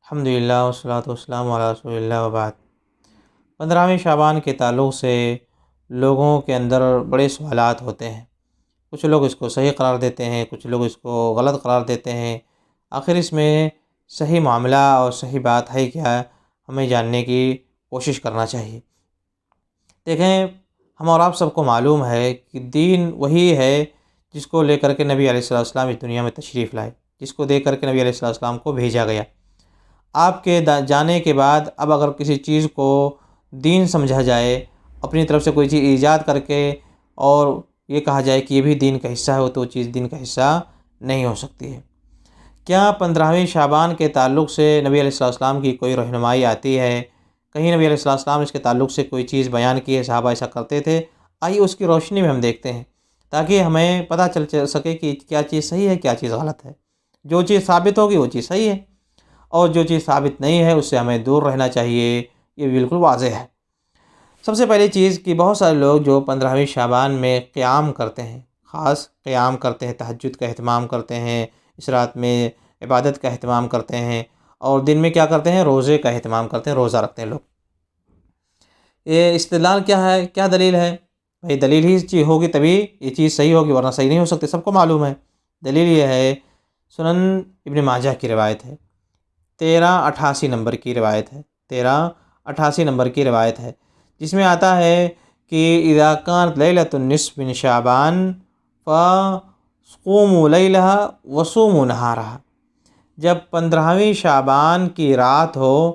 الحمدللہ والصلاۃ والسلام علی رسول اللہ وبعد۔ 15ویں شعبان کے تعلق سے لوگوں کے اندر بڑے سوالات ہوتے ہیں۔ کچھ لوگ اس کو صحیح قرار دیتے ہیں، کچھ لوگ اس کو غلط قرار دیتے ہیں۔ آخر اس میں صحیح معاملہ اور صحیح بات ہے کیا، ہمیں جاننے کی کوشش کرنا چاہیے۔ دیکھیں، ہم اور آپ سب کو معلوم ہے کہ دین وہی ہے جس کو لے کر کے نبی علیہ السلام اس دنیا میں تشریف لائے، جس کو دے کر کے نبی علیہ السلام کو بھیجا گیا۔ آپ کے جانے کے بعد اب اگر کسی چیز کو دین سمجھا جائے، اپنی طرف سے کوئی چیز ایجاد کر کے اور یہ کہا جائے کہ یہ بھی دین کا حصہ ہے، تو وہ چیز دین کا حصہ نہیں ہو سکتی ہے۔ کیا 15ویں شعبان کے تعلق سے نبی علیہ السلام کی کوئی رہنمائی آتی ہے؟ کہیں نبی علیہ السلام اس کے تعلق سے کوئی چیز بیان کی ہے، صحابہ ایسا کرتے تھے؟ آئیے اس کی روشنی میں ہم دیکھتے ہیں، تاکہ ہمیں پتہ چل سکے کہ کیا چیز صحیح ہے، کیا چیز غلط ہے۔ جو چیز ثابت ہوگی وہ چیز صحیح ہے، اور جو چیز ثابت نہیں ہے اس سے ہمیں دور رہنا چاہیے، یہ بالکل واضح ہے۔ سب سے پہلی چیز کہ بہت سارے لوگ جو 15ویں شعبان میں قیام کرتے ہیں، خاص قیام کرتے ہیں، تہجد کا اہتمام کرتے ہیں، اس رات میں عبادت کا اہتمام کرتے ہیں، اور دن میں کیا کرتے ہیں، روزے کا اہتمام کرتے ہیں، روزہ رکھتے ہیں لوگ۔ یہ استدلال کیا ہے، کیا دلیل ہے؟ بھئی دلیل ہی چیز ہوگی تبھی یہ چیز صحیح ہوگی، ورنہ صحیح نہیں ہو سکتی، سب کو معلوم ہے۔ دلیل یہ ہے، سنن ابن ماجہ کی روایت ہے، 1388 نمبر کی روایت ہے، 1388 نمبر کی روایت ہے، جس میں آتا ہے کہ اذا كانت لیلۃ النصف من شعبان فقوموا لیلہا وصوموا نہارہا۔ جب 15ویں شعبان کی رات ہو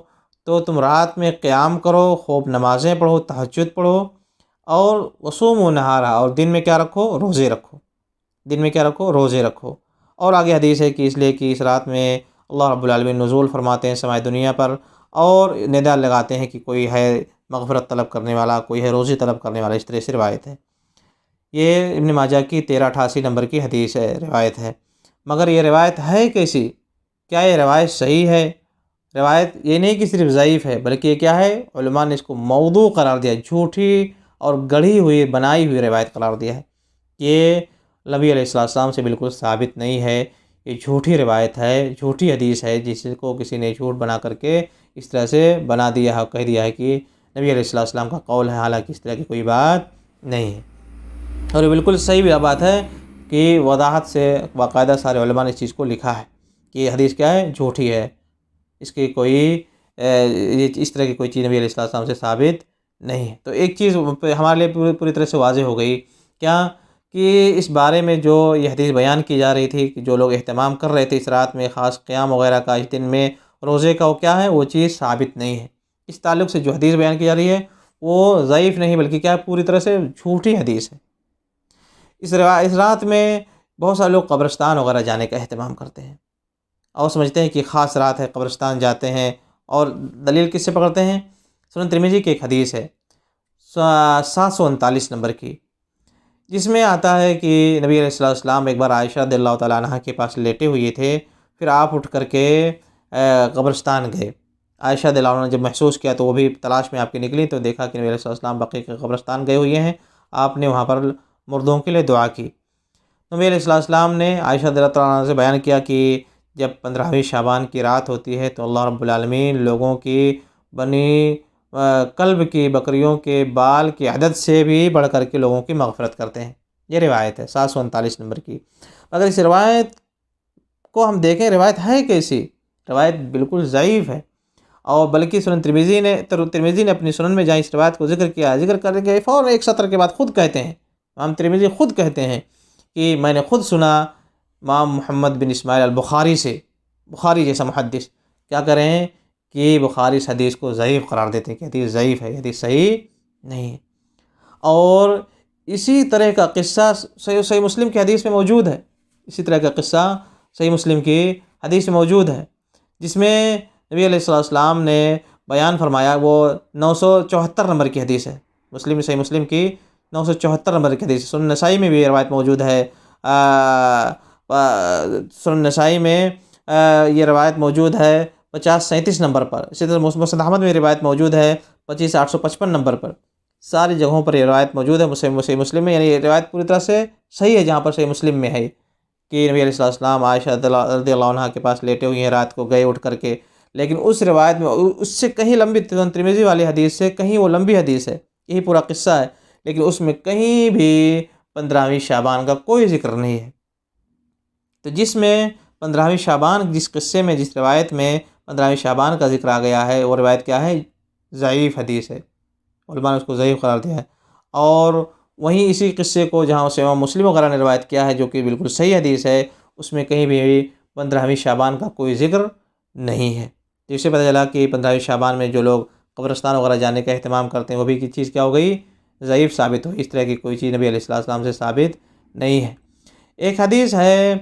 تو تم رات میں قیام کرو، خوب نمازیں پڑھو، تہجد پڑھو، اور وصوموا نہارہا، اور دن میں کیا رکھو، روزے رکھو، دن میں کیا رکھو، روزے رکھو۔ اور آگے حدیث ہے کہ اس لیے کہ اس رات میں اللہ رب العالمین نزول فرماتے ہیں سماع دنیا پر، اور ندا لگاتے ہیں کہ کوئی ہے مغفرت طلب کرنے والا، کوئی ہے روزی طلب کرنے والا، اس طرح سے روایت ہے۔ یہ ابن ماجہ کی 1388 نمبر کی حدیث ہے، روایت ہے۔ مگر یہ روایت ہے کیسی؟ کیا یہ روایت صحیح ہے؟ روایت یہ نہیں کہ صرف ضعیف ہے، بلکہ یہ کیا ہے، علماء نے اس کو موضوع قرار دیا، جھوٹی اور گڑھی ہوئی، بنائی ہوئی روایت قرار دیا ہے۔ یہ نبی علیہ السلام سے بالکل ثابت نہیں ہے، یہ جھوٹی روایت ہے، جھوٹی حدیث ہے، جس کو کسی نے جھوٹ بنا کر کے اس طرح سے بنا دیا ہے، کہہ دیا ہے کہ نبی علیہ السلام کا قول ہے، حالانکہ اس طرح کی کوئی بات نہیں ہے۔ اور یہ بالکل صحیح بھی بات ہے کہ وضاحت سے باقاعدہ سارے علماء نے اس چیز کو لکھا ہے کہ یہ حدیث کیا ہے، جھوٹی ہے، اس کی کوئی اس طرح کی کوئی چیز نبی علیہ السلام سے ثابت نہیں ہے۔ تو ایک چیز ہمارے لیے پوری طرح سے واضح ہو گئی، کیا کہ اس بارے میں جو یہ حدیث بیان کی جا رہی تھی کہ جو لوگ اہتمام کر رہے تھے اس رات میں، خاص قیام وغیرہ کا، اس دن میں روزے کا، وہ کیا ہے، وہ چیز ثابت نہیں ہے۔ اس تعلق سے جو حدیث بیان کی جا رہی ہے وہ ضعیف نہیں، بلکہ کیا ہے، پوری طرح سے جھوٹی حدیث ہے۔ اس رات میں بہت سارے لوگ قبرستان وغیرہ جانے کا اہتمام کرتے ہیں، اور سمجھتے ہیں کہ خاص رات ہے، قبرستان جاتے ہیں، اور دلیل کس سے پکڑتے ہیں؟ سنن ترمذی کی ایک حدیث ہے 739 نمبر کی، جس میں آتا ہے کہ نبی علیہ السلام ایک بار عائشہ رضی اللہ تعالیٰ عنہ کے پاس لیٹے ہوئے تھے، پھر آپ اٹھ کر کے قبرستان گئے۔ عائشہ رضی اللہ عنہ نے جب محسوس کیا تو وہ بھی تلاش میں آپ کی نکلی، تو دیکھا کہ نبی علیہ السلام بقیع کے قبرستان گئے ہوئے ہیں، آپ نے وہاں پر مردوں کے لیے دعا کی۔ نبی علیہ السلام نے عائشہ رضی اللہ عنہ سے بیان کیا کہ جب 15ویں شعبان کی رات ہوتی ہے تو اللہ رب العالمین لوگوں کی بنی کلب کی بکریوں کے بال کی عدد سے بھی بڑھ کر کے لوگوں کی مغفرت کرتے ہیں۔ یہ روایت ہے 739 نمبر کی۔ اگر اس روایت کو ہم دیکھیں، روایت ہے کیسی؟ روایت بالکل ضعیف ہے، اور بلکہ سنن ترمذی نے اپنی سنن میں جہاں اس روایت کو ذکر کیا، ذکر کر کے فوراً ایک سطر کے بعد خود کہتے ہیں، امام ترمذی خود کہتے ہیں کہ میں نے خود سنا امام محمد بن اسماعیل البخاری سے، بخاری جیسا محدث کیا کریں کہ بخاری اس حدیث کو ضعیف قرار دیتے ہیں کہ حدیث ضعیف ہے، حدیث صحیح نہیں ہے۔ اور اسی طرح کا قصہ صحیح مسلم کی حدیث میں موجود ہے، اسی طرح کا قصہ صحیح مسلم کی حدیث میں موجود ہے، جس میں نبی علیہ السلام نے بیان فرمایا، وہ 974 نمبر کی حدیث ہے، صحیح مسلم کی 974 نمبر کی حدیث ہے۔ سنن نسائی میں بھی یہ روایت موجود ہے، سنن نسائی میں یہ روایت موجود ہے 5037 نمبر پر، اسی طرح مسند احمد میں روایت موجود ہے 25855 نمبر پر۔ ساری جگہوں پر یہ روایت موجود ہے، صحیح مسلم میں، یعنی یہ روایت پوری طرح سے صحیح ہے جہاں پر صحیح مسلم میں ہے کہ نبی علیہ السلام عائشہ رضی اللہ عنہ کے پاس لیٹے ہوئے ہیں، رات کو گئے اٹھ کر کے، لیکن اس روایت میں اس سے کہیں لمبی، ترمذی والی حدیث سے کہیں وہ لمبی حدیث ہے، یہی پورا قصہ ہے، لیکن اس میں کہیں بھی 15ویں شعبان کا کوئی ذکر نہیں ہے۔ تو جس میں 15ویں شعبان، جس قصے میں، جس روایت میں 15ویں شعبان کا ذکر آ گیا ہے، وہ روایت کیا ہے؟ ضعیف حدیث ہے، علماء نے اس کو ضعیف قرار دیا ہے۔ اور وہیں اسی قصے کو جہاں سے امام مسلم وغیرہ نے روایت کیا ہے، جو کہ بالکل صحیح حدیث ہے، اس میں کہیں بھی 15ویں شعبان کا کوئی ذکر نہیں ہے۔ تو اس سے پتہ چلا کہ 15ویں شعبان میں جو لوگ قبرستان وغیرہ جانے کا اہتمام کرتے ہیں، وہ بھی کی چیز کیا ہو گئی؟ ضعیف ثابت ہوئی۔ اس طرح کی کوئی چیز نبی علیہ السلام سے ثابت نہیں ہے۔ ایک حدیث ہے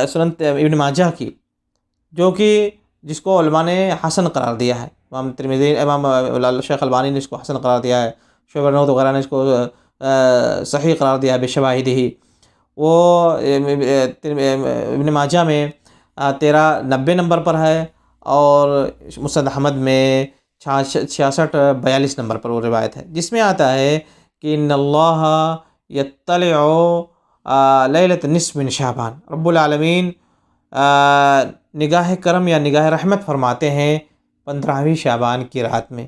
سنن ابن ماجہ کی، جو کہ جس کو علماء نے حسن قرار دیا ہے، امام ترمذی، امام شیخ البانی نے اس کو حسن قرار دیا ہے، شعیب النوت وغیرہ نے اس کو صحیح قرار دیا ہے بشواہدہ ہی۔ وہ ابن ماجہ میں 1390 نمبر پر ہے، اور مسند احمد میں 6642 نمبر پر وہ روایت ہے، جس میں آتا ہے کہ ان اللہ یطلع لیلۃ نصف من شعبان، رب العالمین نگاہ کرم یا نگاہ رحمت فرماتے ہیں 15ویں شعبان کی رات میں،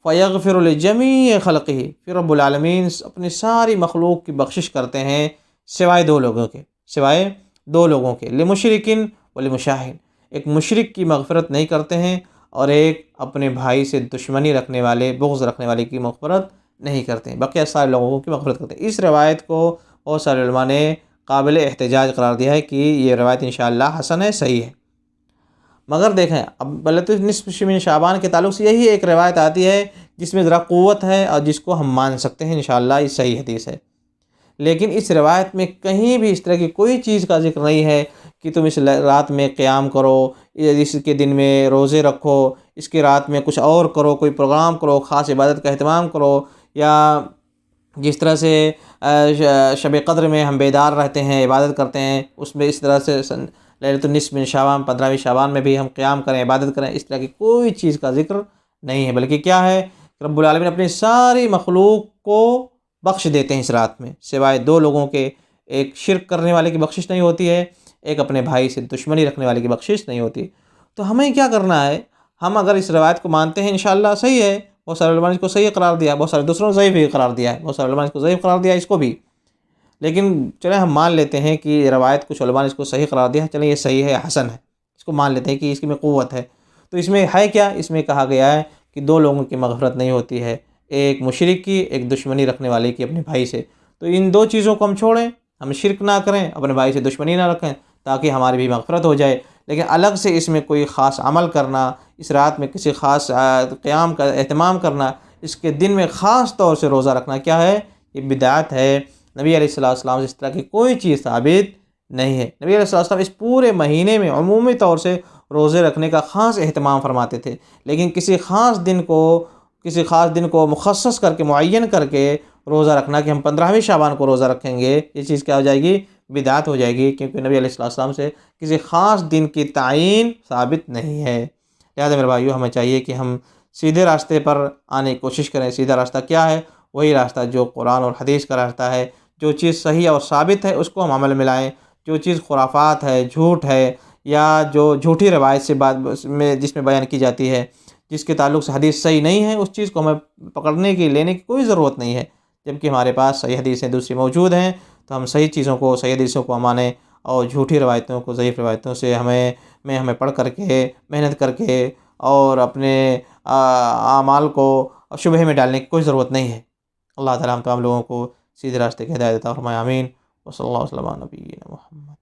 فیغفر لجمیع خلقہ، پھر رب العالمین اپنی ساری مخلوق کی بخشش کرتے ہیں سوائے دو لوگوں کے، لمشرکن ولمشاہن، ایک مشرک کی مغفرت نہیں کرتے ہیں، اور ایک اپنے بھائی سے دشمنی رکھنے والے، بغض رکھنے والے کی مغفرت نہیں کرتے ہیں، بقیہ سارے لوگوں کی مغفرت کرتے ہیں۔ اس روایت کو بہت سارے علماء نے قابل احتجاج قرار دیا ہے کہ یہ روایت انشاءاللہ حسن ہے، صحیح ہے۔ مگر دیکھیں، اب لیلۃ نصف من شعبان کے تعلق سے یہی ایک روایت آتی ہے جس میں ذرا قوت ہے، اور جس کو ہم مان سکتے ہیں انشاءاللہ یہ صحیح حدیث ہے، لیکن اس روایت میں کہیں بھی اس طرح کی کوئی چیز کا ذکر نہیں ہے کہ تم اس رات میں قیام کرو، اس کے دن میں روزے رکھو، اس کے رات میں کچھ اور کرو، کوئی پروگرام کرو، خاص عبادت کا اہتمام کرو، یا جس طرح سے شب قدر میں ہم بیدار رہتے ہیں، عبادت کرتے ہیں، اس میں اس طرح سے لیلۃ النصف من شعبان، 15ویں شعبان میں بھی ہم قیام کریں، عبادت کریں، اس طرح کی کوئی چیز کا ذکر نہیں ہے، بلکہ کیا ہے؟ رب العالمین اپنی ساری مخلوق کو بخش دیتے ہیں اس رات میں، سوائے دو لوگوں کے، ایک شرک کرنے والے کی بخشش نہیں ہوتی ہے، ایک اپنے بھائی سے دشمنی رکھنے والے کی بخشش نہیں ہوتی۔ تو ہمیں کیا کرنا ہے؟ ہم اگر اس روایت کو مانتے ہیں انشاءاللہ صحیح ہے، بہت سارے علماء نے اس کو صحیح قرار دیا، بہت سارے دوسروں نے ضعیف بھی قرار دیا ہے، بہت سارے علماء نے اس کو ضعیف قرار دیا ہے، اس کو بھی، لیکن چلیں ہم مان لیتے ہیں کہ یہ روایت کچھ علماء نے اس کو صحیح قرار دیا ہے، چلیں یہ صحیح ہے، حسن ہے، اس کو مان لیتے ہیں کہ اس میں قوت ہے۔ تو اس میں ہے کیا؟ اس میں کہا گیا ہے کہ دو لوگوں کی مغفرت نہیں ہوتی ہے، ایک مشرک کی، ایک دشمنی رکھنے والے کی اپنے بھائی سے۔ تو ان دو چیزوں کو ہم چھوڑیں، ہم شرک نہ کریں، اپنے بھائی سے دشمنی نہ رکھیں، تاکہ ہماری بھی مغفرت ہو جائے، لیکن الگ سے اس میں کوئی خاص عمل کرنا، اس رات میں کسی خاص قیام کا اہتمام کرنا، اس کے دن میں خاص طور سے روزہ رکھنا، کیا ہے؟ یہ بدعت ہے۔ نبی علیہ السلام سے اس طرح کی کوئی چیز ثابت نہیں ہے۔ نبی علیہ السلام اس پورے مہینے میں عمومی طور سے روزے رکھنے کا خاص اہتمام فرماتے تھے، لیکن کسی خاص دن کو مخصص کر کے، معین کر کے روزہ رکھنا کہ ہم 15ویں شعبان کو روزہ رکھیں گے، یہ چیز کیا ہو جائے گی؟ بدعت ہو جائے گی، کیونکہ نبی علیہ السلام سے کسی خاص دن کی تعین ثابت نہیں ہے۔ لہٰذا میرے بھائیو، ہمیں چاہیے کہ ہم سیدھے راستے پر آنے کی کوشش کریں۔ سیدھا راستہ کیا ہے؟ وہی راستہ جو قرآن اور حدیث کا راستہ ہے۔ جو چیز صحیح اور ثابت ہے اس کو ہم عمل میں لائیں، جو چیز خرافات ہے، جھوٹ ہے، یا جو جھوٹی روایت سے جس میں بیان کی جاتی ہے، جس کے تعلق سے حدیث صحیح نہیں ہے، اس چیز کو ہمیں پکڑنے کی، لینے کی کوئی ضرورت نہیں ہے، جبکہ ہمارے پاس صحیح حدیثیں دوسری موجود ہیں۔ تو ہم صحیح چیزوں کو، صحیح حدیثوں کو مانیں، اور جھوٹی روایتوں کو، ضعیف روایتوں سے ہمیں پڑھ کر کے، محنت کر کے، اور اپنے اعمال کو شبہے میں ڈالنے کی کوئی ضرورت نہیں ہے۔ اللہ تعالیٰ ہم تمام لوگوں کو سیدھے راستے کی ہدایت عطا فرمائے، آمین۔ وصلی اللہ وسلم علی نبینا محمد۔